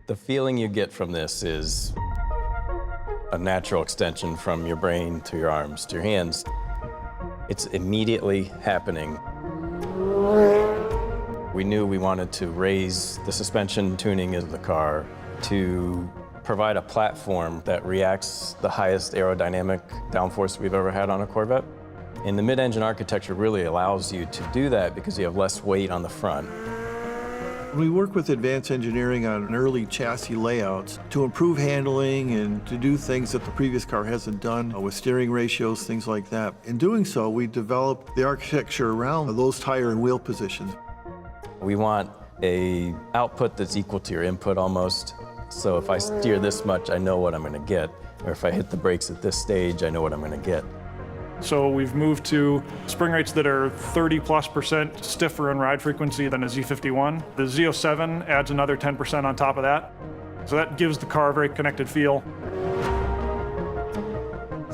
The feeling you get from this is a natural extension from your brain to your arms to your hands. It's immediately happening. We knew we wanted to raise the suspension tuning of the car to provide a platform that reacts the highest aerodynamic downforce we've ever had on a Corvette. And the mid-engine architecture really allows you to do that because you have less weight on the front. We work with advanced engineering on early chassis layouts to improve handling and to do things that the previous car hasn't done with steering ratios, things like that. In doing so, we developed the architecture around those tire and wheel positions. We want an output that's equal to your input almost. So if I steer this much, I know what I'm going to get. Or if I hit the brakes at this stage, I know what I'm going to get. So we've moved to spring rates that are 30+% stiffer in ride frequency than a Z51. The Z07 adds another 10% on top of that. So that gives the car a very connected feel.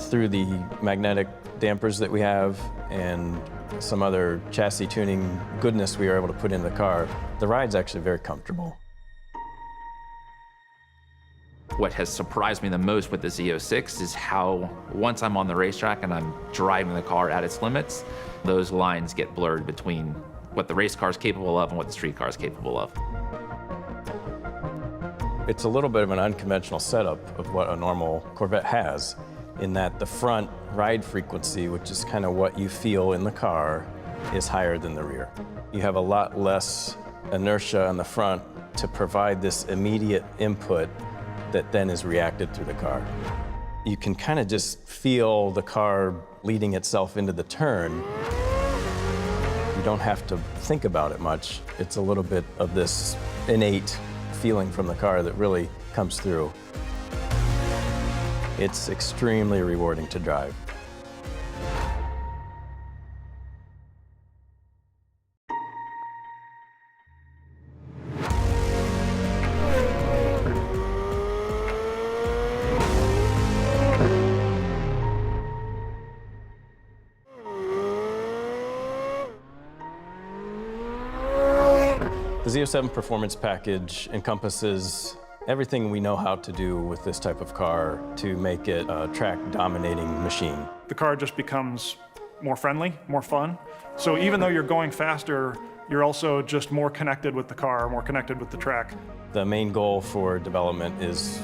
Through the magnetic dampers that we have and some other chassis tuning goodness we were able to put in the car, the ride's actually very comfortable. What has surprised me the most with the Z06 is how, once I'm on the racetrack and I'm driving the car at its limits, those lines get blurred between what the race car is capable of and what the street car is capable of. It's a little bit of an unconventional setup of what a normal Corvette has, in that the front ride frequency, which is kind of what you feel in the car, is higher than the rear. You have a lot less inertia on the front to provide this immediate input that then is reacted through the car. You can kind of just feel the car leading itself into the turn. You don't have to think about it much. It's a little bit of this innate feeling from the car that really comes through. It's extremely rewarding to drive. The Z07 Performance Package encompasses everything we know how to do with this type of car to make it a track-dominating machine. The car just becomes more friendly, more fun. So even though you're going faster, you're also just more connected with the car, more connected with the track. The main goal for development is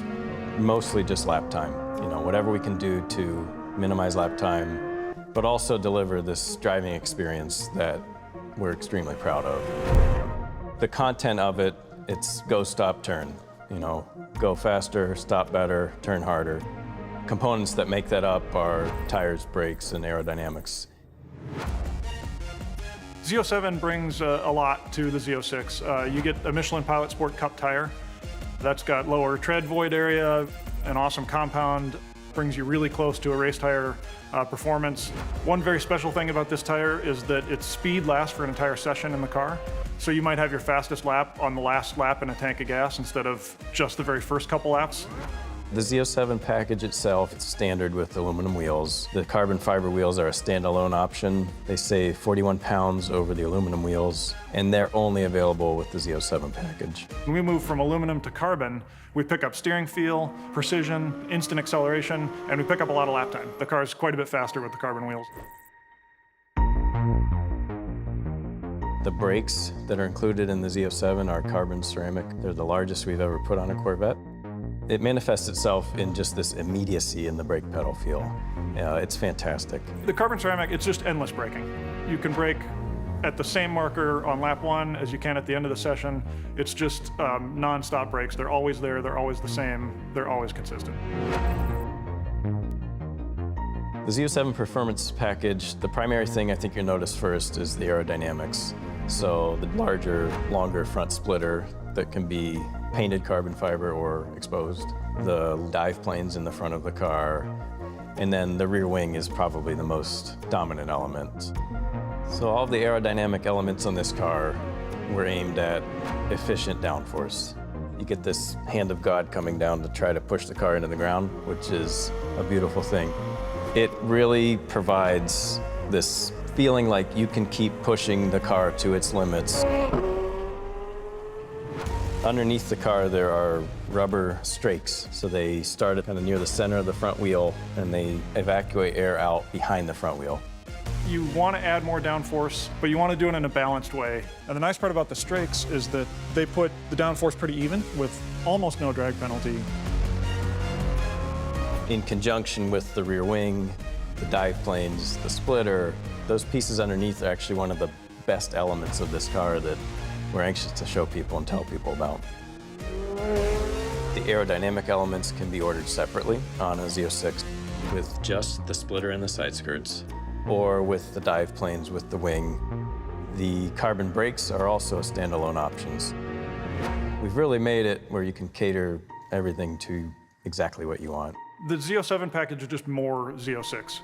mostly just lap time. You know, whatever we can do to minimize lap time, but also deliver this driving experience that we're extremely proud of. The content of it, it's go, stop, turn. You know, go faster, stop better, turn harder. Components that make that up are tires, brakes, and aerodynamics. Z07 brings a lot to the Z06. You get a Michelin Pilot Sport Cup tire. That's got lower tread void area, an awesome compound, brings you really close to a race tire performance. One very special thing about this tire is that its speed lasts for an entire session in the car. So you might have your fastest lap on the last lap in a tank of gas instead of just the very first couple laps. The Z07 package itself, it's standard with aluminum wheels. The carbon fiber wheels are a standalone option. They save 41 pounds over the aluminum wheels, and they're only available with the Z07 package. When we move from aluminum to carbon, we pick up steering feel, precision, instant acceleration, and we pick up a lot of lap time. The car is quite a bit faster with the carbon wheels. The brakes that are included in the Z07 are carbon ceramic. They're the largest we've ever put on a Corvette. It manifests itself in just this immediacy in the brake pedal feel. It's fantastic. The carbon ceramic, it's just endless braking. You can brake at the same marker on lap 1 as you can at the end of the session. It's just non-stop brakes. They're always there, they're always the same, they're always consistent. The Z07 Performance Package, the primary thing I think you'll notice first is the aerodynamics. So the larger, longer front splitter that can be painted carbon fiber or exposed. The dive planes in the front of the car. And then the rear wing is probably the most dominant element. So all the aerodynamic elements on this car were aimed at efficient downforce. You get this hand of God coming down to try to push the car into the ground, which is a beautiful thing. It really provides this feeling like you can keep pushing the car to its limits. Underneath the car, there are rubber strakes. So they start kind of near the center of the front wheel, and they evacuate air out behind the front wheel. You want to add more downforce, but you want to do it in a balanced way. And the nice part about the strakes is that they put the downforce pretty even with almost no drag penalty. In conjunction with the rear wing, the dive planes, the splitter, those pieces underneath are actually one of the best elements of this car that we're anxious to show people and tell people about. The aerodynamic elements can be ordered separately on a Z06 with just the splitter and the side skirts, or with the dive planes with the wing. The carbon brakes are also standalone options. We've really made it where you can cater everything to exactly what you want. The Z07 package is just more Z06.